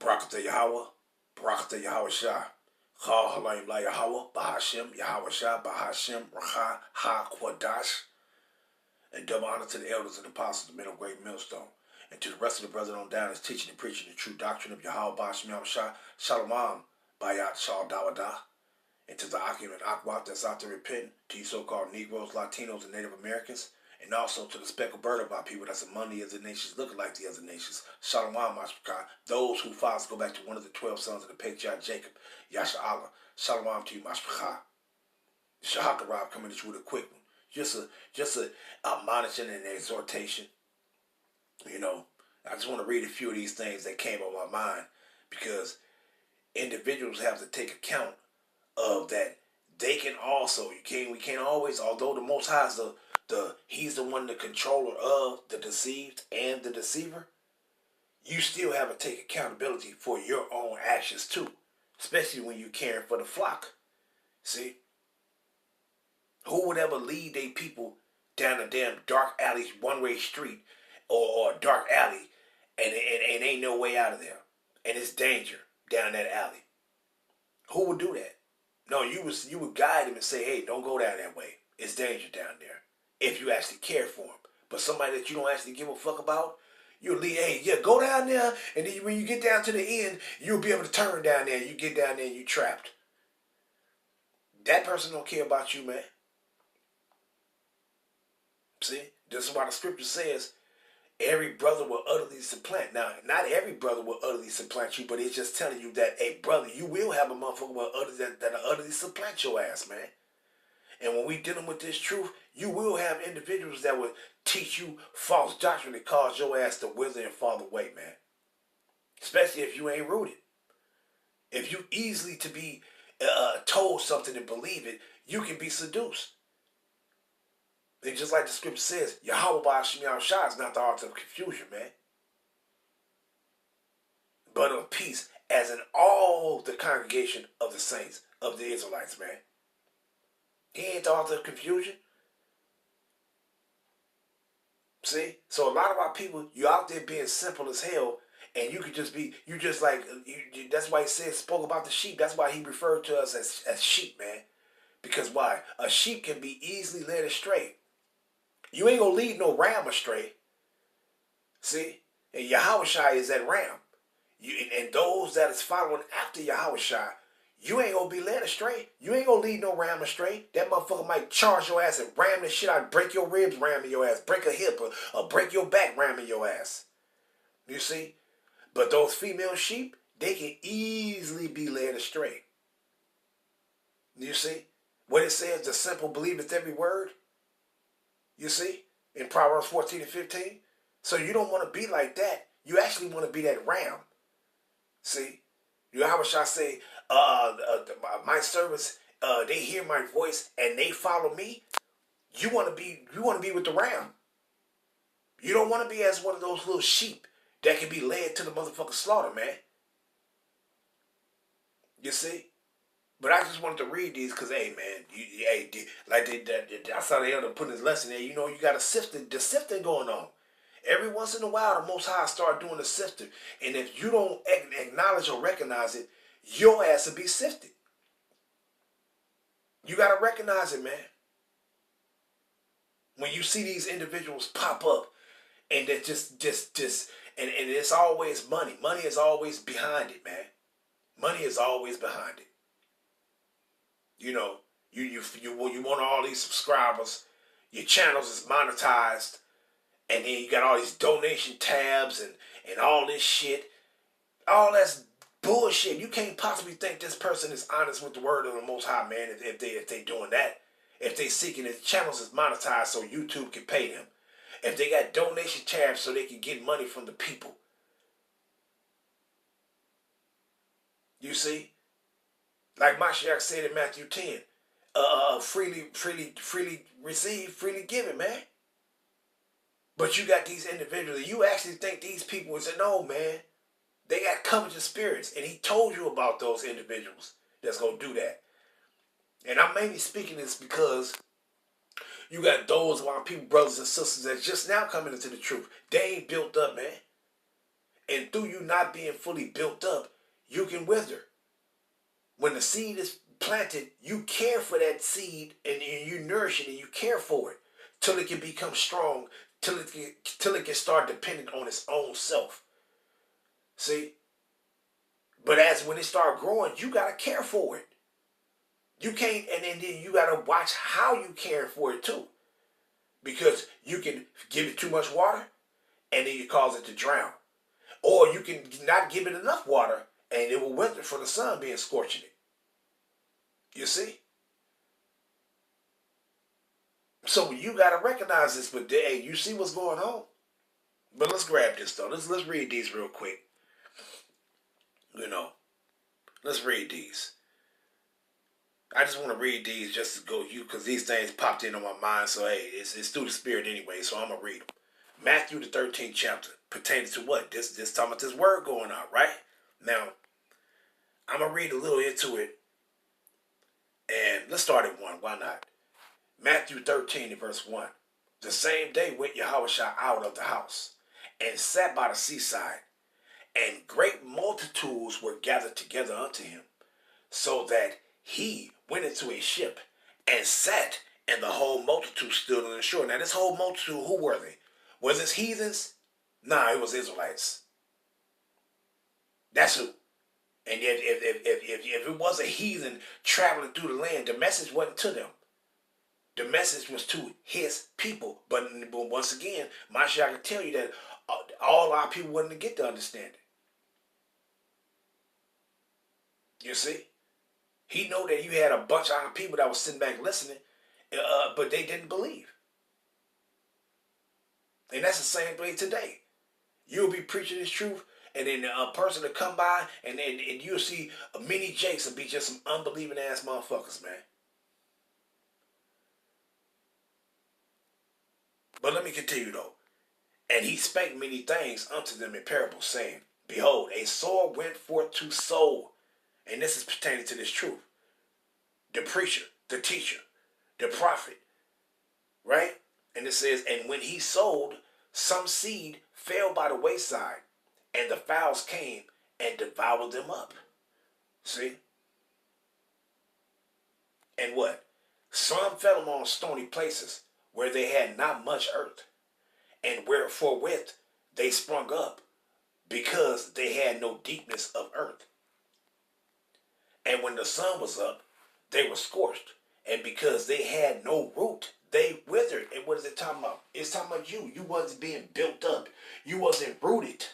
Barakatah Yahweh, Barakatah Yahweh Shah, Ha Halayim La Yahweh, Bahashem, Yahweh Shah, Bahashem, Raha, Ha Kwadash, and double honor to the elders and apostles, the men of great millstone, and to the rest of the brethren on down that's teaching and preaching the true doctrine of Yahweh, Bahashem, Yahweh Shah, Shalom, Bayat Shal Dawadah, and to the Akim and Akwat that's out there repenting, to you so-called Negroes, Latinos, and Native Americans, and also to the speckled bird of our people that's among the other nations looking like the other nations. Shalom, Mashpachah, those whose fathers go back to one of the 12 sons of the patriarch Jacob, Yasha Allah. Shalom to you, Mashpachah. Shahakarab coming at you with a quick one. Just a admonition and an exhortation. You know, I just want to read a few of these things that came on my mind because individuals have to take account of that. They can also, we can't always, although the Most High is he's the one, the controller of the deceived and the deceiver, you still have to take accountability for your own actions too, especially when you're caring for the flock. See, who would ever lead their people down a damn dark alley, one-way street, or a dark alley, and ain't no way out of there, and it's danger down that alley? Who would do that? No, you would guide him and say, hey, don't go down that way. It's danger down there. If you actually care for him. But somebody that you don't actually give a fuck about, you'll leave, hey, yeah, go down there, and then when you get down to the end, you'll be able to turn down there. You get down there and you trapped. That person don't care about you, man. See? This is why the scripture says, every brother will utterly supplant. Now, not every brother will utterly supplant you, but it's just telling you that, hey, brother, you will have a motherfucker that'll utterly supplant your ass, man. And when we dealing with this truth, you will have individuals that will teach you false doctrine that cause your ass to wither and fall away, man. Especially if you ain't rooted. If you easily to be told something and believe it, you can be seduced. And just like the scripture says, Yahweh Ba'ashim Shah is not the author of confusion, man, but of peace, as in all the congregation of the saints, of the Israelites, man. He ain't the author of confusion. See? So a lot of our people, you out there being simple as hell, and you could just be, that's why he said, spoke about the sheep. That's why he referred to us as sheep, man. Because why? A sheep can be easily led astray. You ain't gonna lead no ram astray. See? And Yahushua is that ram. And those that is following after Yahushua, you ain't gonna be led astray. You ain't gonna lead no ram astray. That motherfucker might charge your ass and ram the shit out, break your ribs, ramming your ass, break a hip, or break your back, ramming your ass. You see? But those female sheep, they can easily be led astray. You see? What it says, the simple believeth every word. You see? In Proverbs 14 and 15. So you don't want to be like that. You actually want to be that ram. See? Yahushua say, my servants, they hear my voice and they follow me. You want to be with the ram. You don't want to be as one of those little sheep that can be led to the motherfucking slaughter, man. You see? But I just wanted to read these because, hey, man, I saw the elder putting his lesson there. You know, you got the sifting going on. Every once in a while, the Most High start doing the sifting. And if you don't acknowledge or recognize it, your ass will be sifted. You got to recognize it, man. When you see these individuals pop up, and they're and it's always money. Money is always behind it, man. Money is always behind it. You know, you want all these subscribers. Your channels is monetized. And then you got all these donation tabs and all this shit. All that's bullshit. You can't possibly think this person is honest with the word of the Most High, man, if they doing that. If they seeking his channels is monetized so YouTube can pay them. If they got donation tabs so they can get money from the people. You see? Like Mashiach said in Matthew 10. Freely receive, freely given, man. But you got these individuals, you actually think these people would say, no, man, they got covetous spirits. And he told you about those individuals that's going to do that. And I'm mainly speaking this because you got those of our people, brothers and sisters, that's just now coming into the truth. They ain't built up, man. And through you not being fully built up, you can wither. When the seed is planted, you care for that seed and you nourish it and you care for it till it can become strong, till it can start depending on its own self. See? But as when it start growing, you gotta care for it. You can't, and then you gotta watch how you care for it too. Because you can give it too much water and then you cause it to drown. Or you can not give it enough water and it will wither from the sun being scorching it. You see? So you gotta recognize this, but hey, you see what's going on. But let's grab this though. Let's read these real quick. You know, let's read these. I just want to read these just to go you because these things popped in on my mind. So hey, it's through the spirit anyway. So I'm gonna read them. Matthew the 13th chapter pertains to what? This talking about this word going out, right? Now, I'm gonna read a little into it, and let's start at 1. Why not? Matthew 13 and verse 1. The same day went Yahushua out of the house and sat by the seaside, and great multitudes were gathered together unto him, so that he went into a ship and sat, and the whole multitude stood on the shore. Now, this whole multitude, who were they? Was it heathens? Nah, it was Israelites. That's who. And if it was a heathen traveling through the land, the message wasn't to them. The message was to his people. But once again, Mashiach can tell you that all our people wouldn't get to understand it. You see? He know that you had a bunch of our people that was sitting back listening, but they didn't believe. And that's the same way today. You'll be preaching this truth, and then a person will come by, and you'll see many jakes will be just some unbelieving ass motherfuckers, man. But let me continue though. And he spake many things unto them in parables, saying, Behold, a sower went forth to sow. And this is pertaining to this truth. The preacher, the teacher, the prophet, right? And it says, and when he sowed, some seed fell by the wayside, and the fowls came and devoured them up. See? And what? Some fell among stony places, where they had not much earth, and where forthwith they sprung up, because they had no deepness of earth. And when the sun was up, they were scorched, and because they had no root, they withered. And what is it talking about? It's talking about you. You wasn't being built up. You wasn't rooted.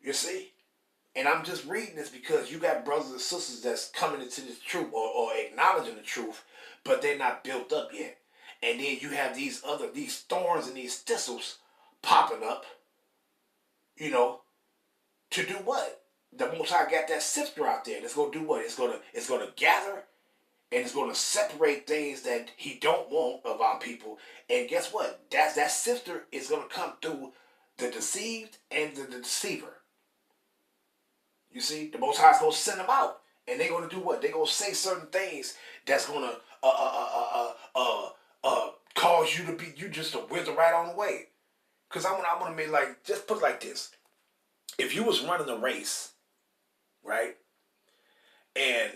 You see? And I'm just reading this because you got brothers and sisters that's coming into this truth or acknowledging the truth, but they're not built up yet. And then you have these thorns and these thistles popping up, you know, to do what? The Most High got that sifter out there. It's gonna do what? It's gonna gather, and it's gonna separate things that he don't want of our people. And guess what? That sifter is gonna come through the deceived and the deceiver. You see, the Most High is gonna send them out, and they're gonna do what? They're gonna say certain things that's gonna cause you just to wither right on the way. Cause I wanna make like, just put it like this: if you was running a race, right, and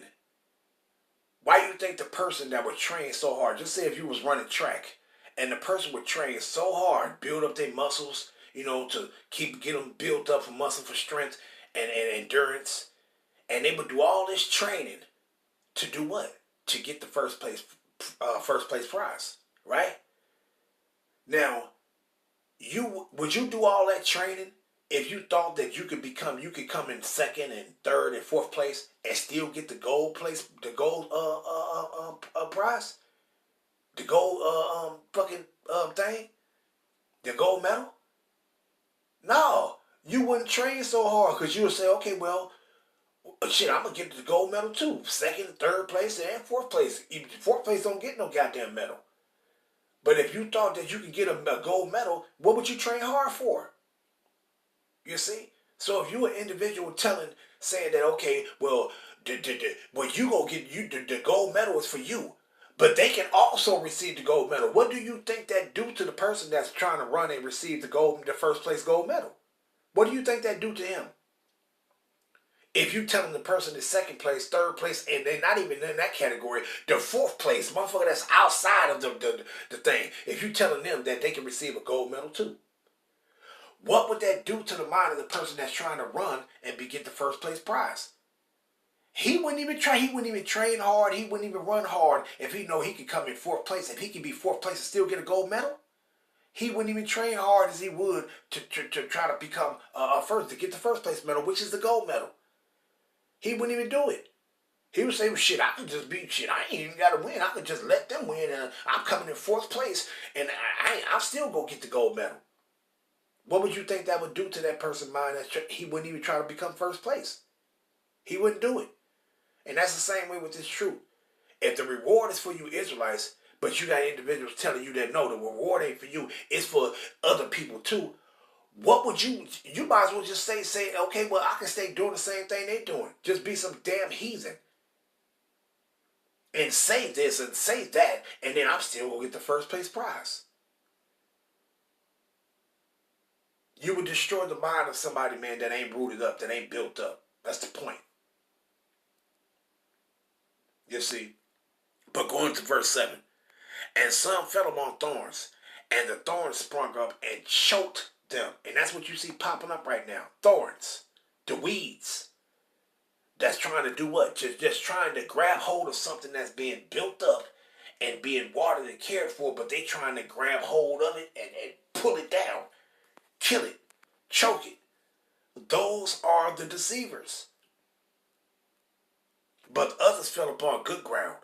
why do you think the person that would train so hard? Just say if you was running track, and the person would train so hard, build up their muscles, you know, to get them built up for muscle, for strength and endurance, and they would do all this training to do what? To get the first place prize, right? Now, would you do all that training if you thought that you could come in second and third and fourth place and still get the gold prize, the gold thing, the gold medal? No, you wouldn't train so hard because you would say, okay, well, shit, I'm gonna get the gold medal too. Second, third place, and fourth place. Fourth place don't get no goddamn medal. But if you thought that you could get a gold medal, what would you train hard for? You see? So if you an individual saying that, okay, well, you go get the gold medal is for you, but they can also receive the gold medal. What do you think that do to the person that's trying to run and receive the first place gold medal? What do you think that do to him? If you telling the person is second place, third place, and they're not even in that category, the fourth place, motherfucker that's outside of the thing, if you telling them that they can receive a gold medal too, what would that do to the mind of the person that's trying to run and get the first place prize? He wouldn't even try. He wouldn't even train hard. He wouldn't even run hard if he know he could come in fourth place. If he could be fourth place and still get a gold medal, he wouldn't even train hard as he would to try to become first, to get the first place medal, which is the gold medal. He wouldn't even do it. He would say, well, shit, I could just be, shit, I ain't even got to win. I could just let them win, and I'm coming in fourth place, and I'll still go get the gold medal. What would you think that would do to that person's mind? He wouldn't even try to become first place. He wouldn't do it. And that's the same way with this truth. If the reward is for you Israelites, but you got individuals telling you that no, the reward ain't for you, it's for other people too, what would you might as well just say, okay, well, I can stay doing the same thing they doing. Just be some damn heathen. And say this and say that, and then I'm still going to get the first place prize. You would destroy the mind of somebody, man, that ain't rooted up, that ain't built up. That's the point. You see? But going to verse 7. And some fell among thorns, and the thorns sprung up and choked them. And that's what you see popping up right now. Thorns. The weeds. That's trying to do what? Just trying to grab hold of something that's being built up and being watered and cared for, but they trying to grab hold of it and pull it down. Kill it. Choke it. Those are the deceivers. But others fell upon good ground.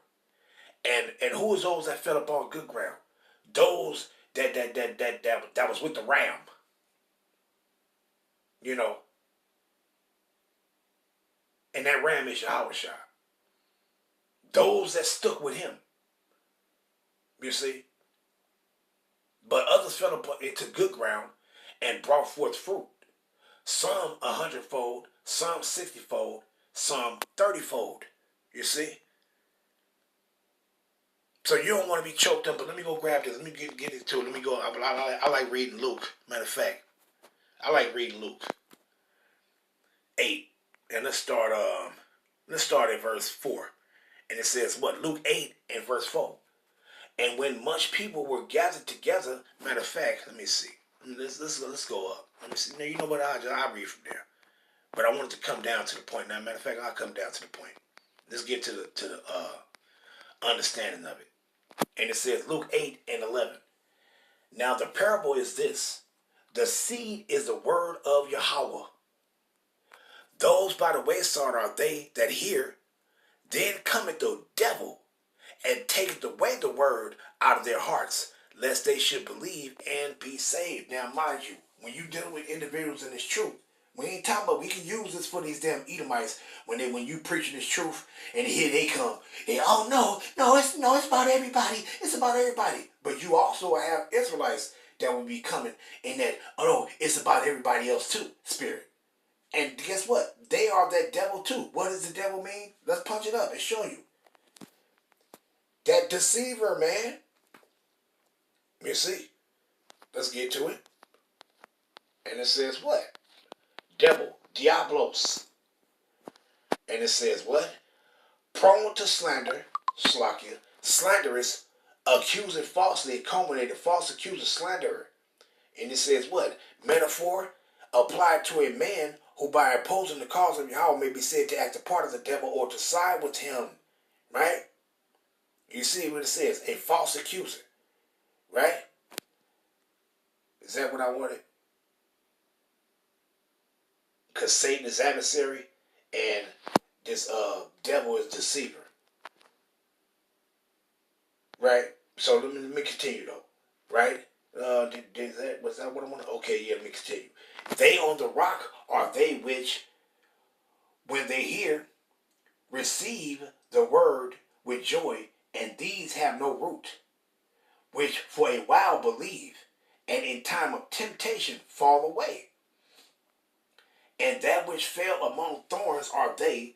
And who is those that fell upon good ground? Those that was with the ram. You know. And that ram is Yahushua. Those that stuck with him. You see? But others fell upon into good ground and brought forth fruit. Some 100-fold, some 60-fold, some 30-fold. You see? So you don't want to be choked up, but let me go grab this. Let me get into it. Let me go. I like reading Luke. Matter of fact, I like reading Luke 8. And let's start at verse 4. And it says what? Luke 8 and verse 4. And when much people were gathered together, matter of fact, let me see. Let's go up. Let me see. Now you know what? I'll read from there. But I wanted to come down to the point. Now, matter of fact, I'll come down to the point. Let's get to the understanding of it. And it says Luke 8 and 11. Now the parable is this. The seed is the word of Yahweh. Those by the wayside are they that hear. Then cometh the devil and taketh away the word out of their hearts, lest they should believe and be saved. Now mind you, when you deal with individuals in this truth, we ain't talking about, we can use this for these damn Edomites when you preaching this truth and here they come. It's about everybody. It's about everybody. But you also have Israelites that will be coming in that, it's about everybody else too, spirit. And guess what? They are that devil too. What does the devil mean? Let's punch it up and show you. That deceiver, man. You see? Let's get to it. And it says what? Devil, Diablos. And it says what? Prone to slander, Slakia, slanderous, accusing falsely, culminated, false accuser, slanderer. And it says what? Metaphor, applied to a man who by opposing the cause of Yahweh may be said to act a part of the devil or to side with him. Right? You see what it says? A false accuser. Right? Is that what I wanted? Because Satan is adversary and this devil is deceiver. Right? So let me continue though. Right? Was that what I wanted? Okay, yeah, let me continue. They on the rock are they which, when they hear, receive the word with joy, and these have no root, which for a while believe, and in time of temptation fall away. And that which fell among thorns are they,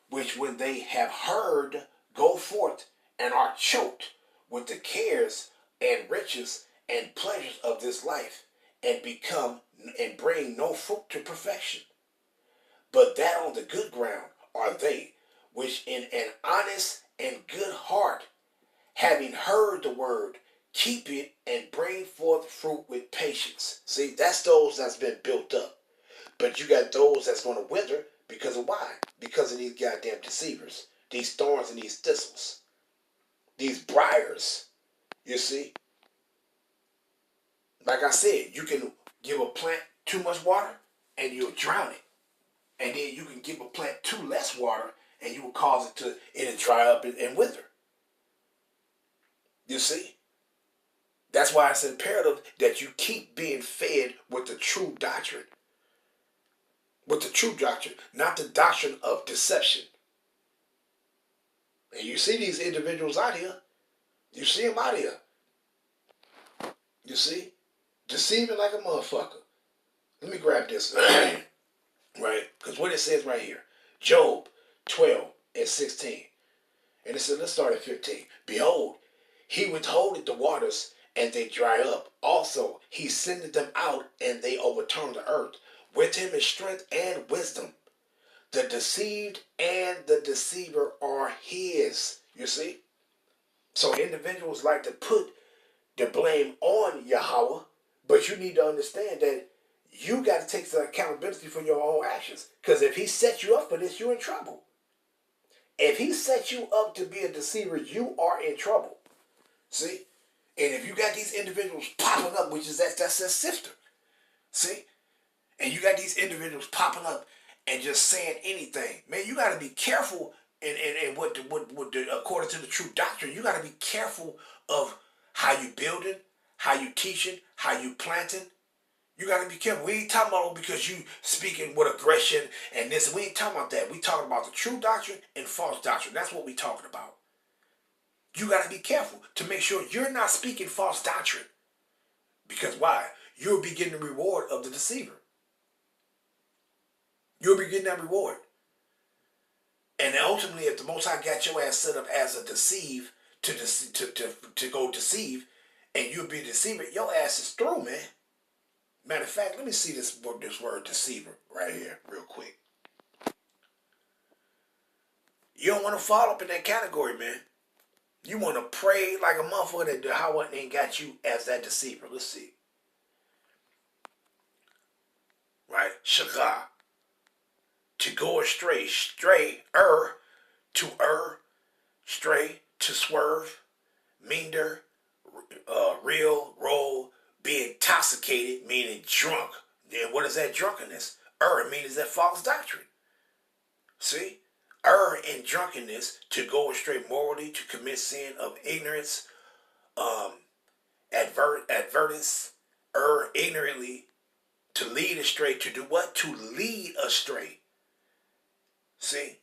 which when they have heard go forth, and are choked with the cares and riches and pleasures of this life, and bring no fruit to perfection. But that on the good ground are they, which in an honest and good heart, having heard the word, keep it and bring forth fruit with patience. See, that's those that's been built up. But you got those that's going to wither because of why? Because of these goddamn deceivers, these thorns and these thistles, these briars. You see? Like I said, you can give a plant too much water and you'll drown it. And then you can give a plant too less water and you will cause it'll dry up and wither. You see? That's why it's imperative that you keep being fed with the true doctrine. With the true doctrine, not the doctrine of deception. And you see these individuals out here. You see them out here. You see? Deceiving like a motherfucker. Let me grab this. Right? Because what it says right here. Job 12 and 16. And it says, let's start at 15. Behold, he withholdeth the waters, and they dry up. Also, he sendeth them out, and they overturn the earth. With him is strength and wisdom. The deceived and the deceiver are his. You see? So individuals like to put the blame on Yahweh, but you need to understand that you got to take some accountability for your own actions. Because if he set you up for this, you're in trouble. If he set you up to be a deceiver, you are in trouble. See? And if you got these individuals popping up, which is that's a sifter. See? And you got these individuals popping up and just saying anything. Man, you got to be careful. And according to the true doctrine, you got to be careful of how you building, how you teaching, how you planting. You got to be careful. We ain't talking about because you speaking with aggression and this. We ain't talking about that. We talking about the true doctrine and false doctrine. That's what we talking about. You got to be careful to make sure you're not speaking false doctrine. Because why? You'll be getting the reward of the deceiver. You'll be getting that reward. And ultimately, if the Most High got your ass set up as a to go deceive, and you'll be a deceiver, your ass is through, man. Matter of fact, let me see this word deceiver right here real quick. You don't want to fall up in that category, man. You want to pray like a motherfucker that Yahweh ain't got you as that deceiver. Let's see. Right? Shagah. To go astray. Stray. To err. Stray. To swerve. Meander. Real. Roll. Be intoxicated, meaning drunk. Then what is that drunkenness? Means that false doctrine. See? In drunkenness, to go astray morally, to commit sin of ignorance, advertence, ignorantly, to lead astray, to do what? To lead astray. See?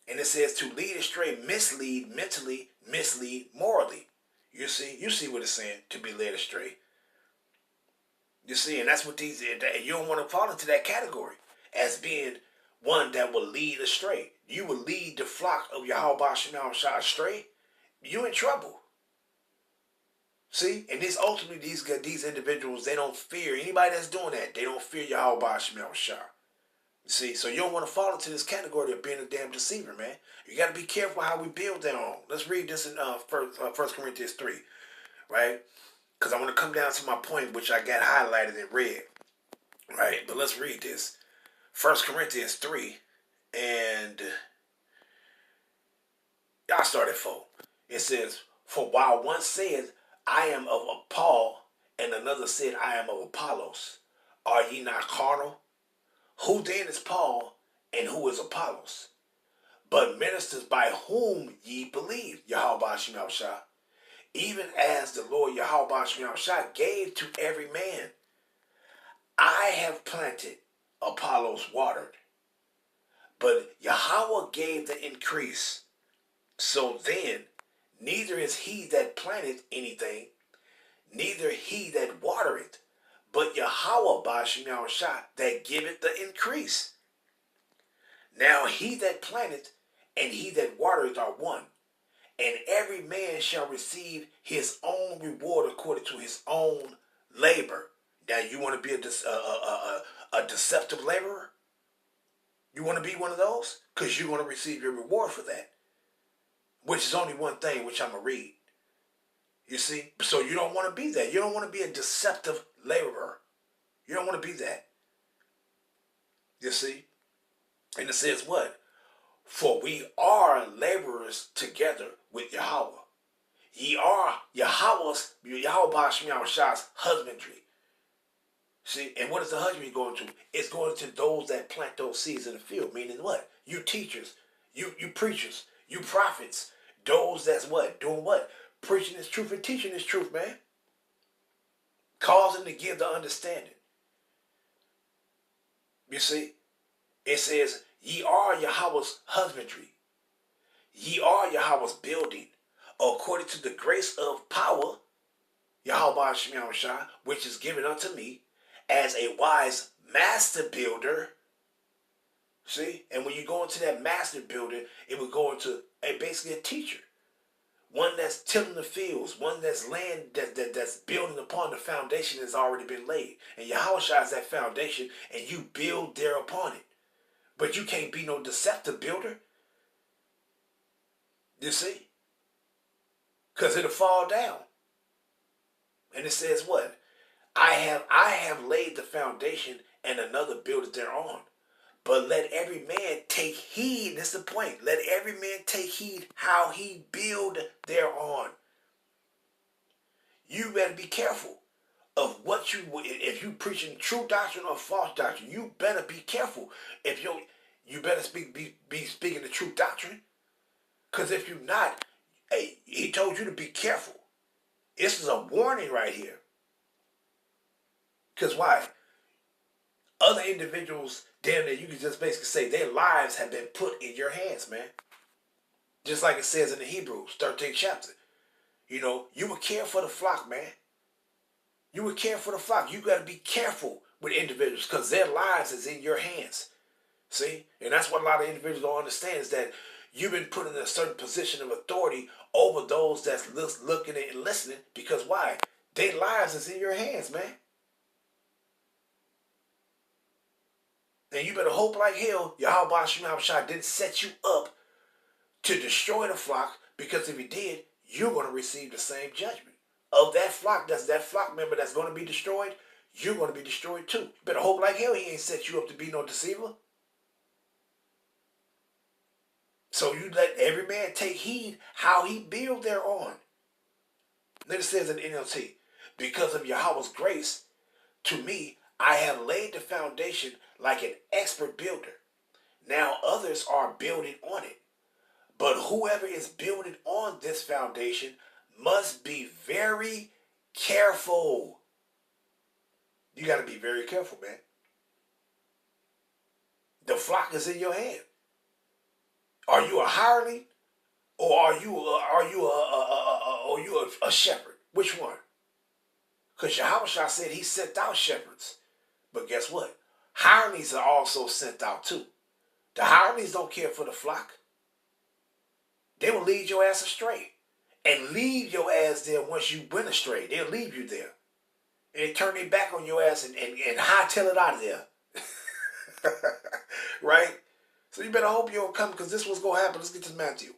And it says to lead astray, mislead mentally, mislead morally. You see what it's saying, to be led astray. You see, and that's what these, you don't want to fall into that category as being one that will lead astray. You will lead the flock of Yahweh Shem Shah astray. You in trouble. See, and this ultimately these individuals, they don't fear anybody that's doing that. They don't fear Yahweh Shem Shah. You see, so you don't want to fall into this category of being a damn deceiver, man. You got to be careful how we build that on. Let's read this in 1 Corinthians 3, right? Because I want to come down to my point, which I got highlighted in red. Right? But let's read this. 1 Corinthians 3. And y'all start at 4. It says, for while one said, I am of Paul, and another said, I am of Apollos, are ye not carnal? Who then is Paul, and who is Apollos? But ministers by whom ye believe, Yahweh Shem Shah. Even as the Lord Yahweh Shem Shah gave to every man. I have planted, Apollos watered, but Yahweh gave the increase. So then, neither is he that planteth anything, neither he that watereth, but Yahweh Shem Shah that giveth the increase. Now he that planteth and he that watereth are one. And every man shall receive his own reward according to his own labor. Now you want to be a deceptive laborer? You want to be one of those? Because you're going to receive your reward for that. Which is only one thing, which I'm going to read. You see? So you don't want to be that. You don't want to be a deceptive laborer. You don't want to be that. You see? And it says what? For we are laborers together with Yahweh. Ye are Yahweh's husbandry. See, and what is the husbandry going to? It's going to those that plant those seeds in the field. Meaning what? You teachers, you preachers, you prophets, those that's what? Doing what? Preaching this truth and teaching this truth, man. Causing to give the understanding. You see? It says, ye are Yahweh's husbandry. Ye are Yahweh's building, according to the grace of power, Yahweh Shai, which is given unto me, as a wise master builder. See? And when you go into that master builder, it would go into basically a teacher. One that's tilling the fields, one that's that's building upon the foundation that's already been laid. And Yahweh Shai is that foundation, and you build there upon it. But you can't be no deceptive builder. You see? Because it'll fall down. And it says what? I have laid the foundation, and another buildeth thereon. But let every man take heed. This is the point. Let every man take heed how he build thereon. You better be careful of what if you preaching true doctrine or false doctrine. You better be careful. If you better be speaking the true doctrine. Because if you're not, hey, he told you to be careful. This is a warning right here. Because why? Other individuals, damn it, you can just basically say their lives have been put in your hands, man. Just like it says in the Hebrews 13th chapter. You know, you would care for the flock, man. You would care for the flock. You got to be careful with individuals because their lives is in your hands. See? And that's what a lot of individuals don't understand is that you've been put in a certain position of authority over those that's looking and listening because why? Their lives is in your hands, man. And you better hope like hell Yahweh Shai didn't set you up to destroy the flock, because if he did, you're going to receive the same judgment. Of that flock, that's that flock member that's going to be destroyed, you're going to be destroyed too. You better hope like hell he ain't set you up to be no deceiver. So you let every man take heed how he build thereon. Then it says in NLT, because of Yahweh's grace, to me, I have laid the foundation like an expert builder. Now others are building on it. But whoever is building on this foundation must be very careful. You got to be very careful, man. The flock is in your hand. Are you a hireling, or are you a shepherd? Which one? Because Yahweh said he sent out shepherds. But guess what? Hirelings are also sent out too. The hirelings don't care for the flock. They will lead your ass astray. And leave your ass there once you went astray. They'll leave you there. And they turn their back on your ass and hightail it out of there. Right? So you better hope you don't come, because this was going to happen. Let's get to Matthew.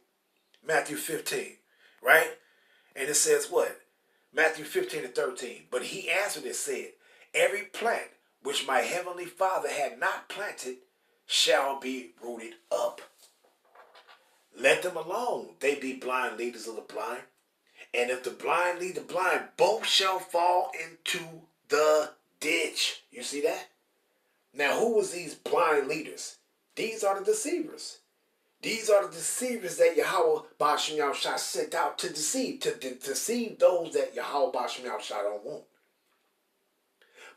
Matthew 15. Right? And it says what? Matthew 15 and 13. But he answered and said, every plant which my heavenly Father had not planted shall be rooted up. Let them alone. They be blind leaders of the blind. And if the blind lead the blind, both shall fall into the ditch. You see that? Now, who was these blind leaders? These are the deceivers. These are the deceivers that Yahweh Ba'ashem Yahushua sent out to deceive. To deceive those that Yahweh Ba'ashem Yahushua don't want.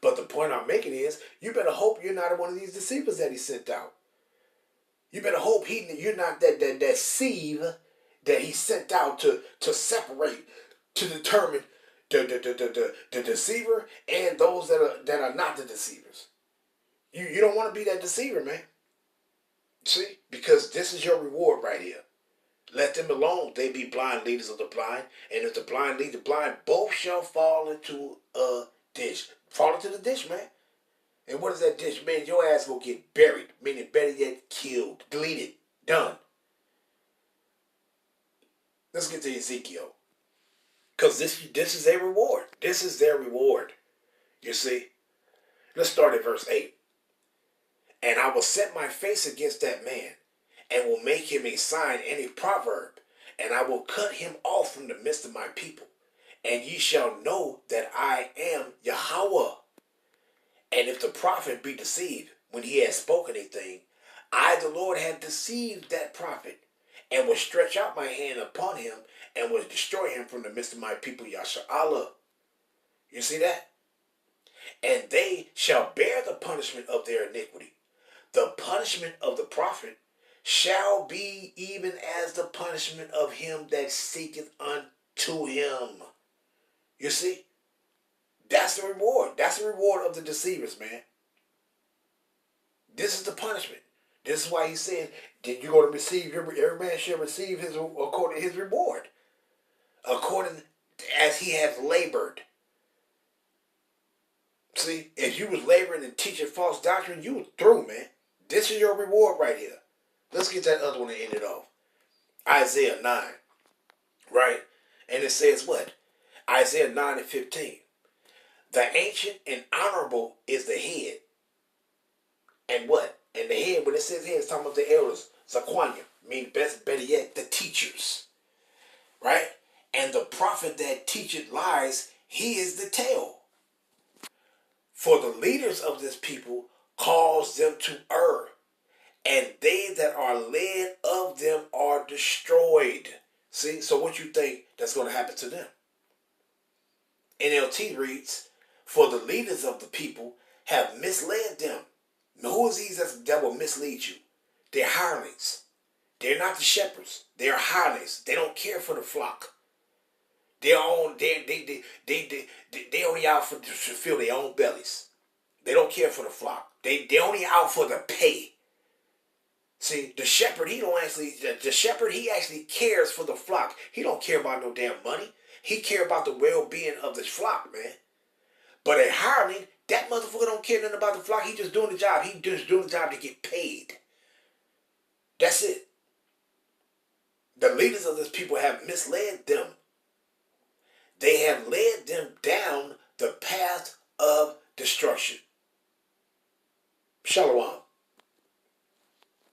But the point I'm making is, you better hope you're not one of these deceivers that he sent out. You better hope you're not that sieve that he sent out to separate, to determine the deceiver and those that are not the deceivers. You don't want to be that deceiver, man. See? Because this is your reward right here. Let them alone. They be blind leaders of the blind. And if the blind lead the blind, both shall fall into a Dish. Fall into the dish, man. And what is that dish? Man, your ass will get buried. Meaning better yet, killed. Deleted. Done. Let's get to Ezekiel. Because this is a reward. This is their reward. You see? Let's start at verse 8. And I will set my face against that man, and will make him a sign and a proverb, and I will cut him off from the midst of my people. And ye shall know that I am Yahweh. And if the prophet be deceived when he has spoken a thing, I, the Lord, have deceived that prophet, and will stretch out my hand upon him, and will destroy him from the midst of my people, Yasha'Allah. You see that? And they shall bear the punishment of their iniquity. The punishment of the prophet shall be even as the punishment of him that seeketh unto him. You see? That's the reward. That's the reward of the deceivers, man. This is the punishment. This is why he said that you're going to receive, every man shall receive his according to his reward. According as he has labored. See, if you was laboring and teaching false doctrine, you was through, man. This is your reward right here. Let's get that other one to end it off. Isaiah 9. Right? And it says what? Isaiah 9 and 15. The ancient and honorable is the head. And what? And the head, when it says head, it's talking about the elders. Zaquanya. Meaning better yet, the teachers. Right? And the prophet that teacheth lies, he is the tail. For the leaders of this people cause them to err, and they that are led of them are destroyed. See, so what you think that's going to happen to them? NLT reads, for the leaders of the people have misled them. Now, who is these that will mislead you? They're hirelings. They're not the shepherds. They're hirelings. They don't care for the flock. They only out to fill their own bellies. They don't care for the flock. They only out for the pay. See, the shepherd, he actually cares for the flock. He don't care about no damn money. He care about the well-being of the flock, man. But a hireling, that motherfucker don't care nothing about the flock. He just doing the job. He just doing the job to get paid. That's it. The leaders of this people have misled them. They have led them down the path of destruction. Shalom.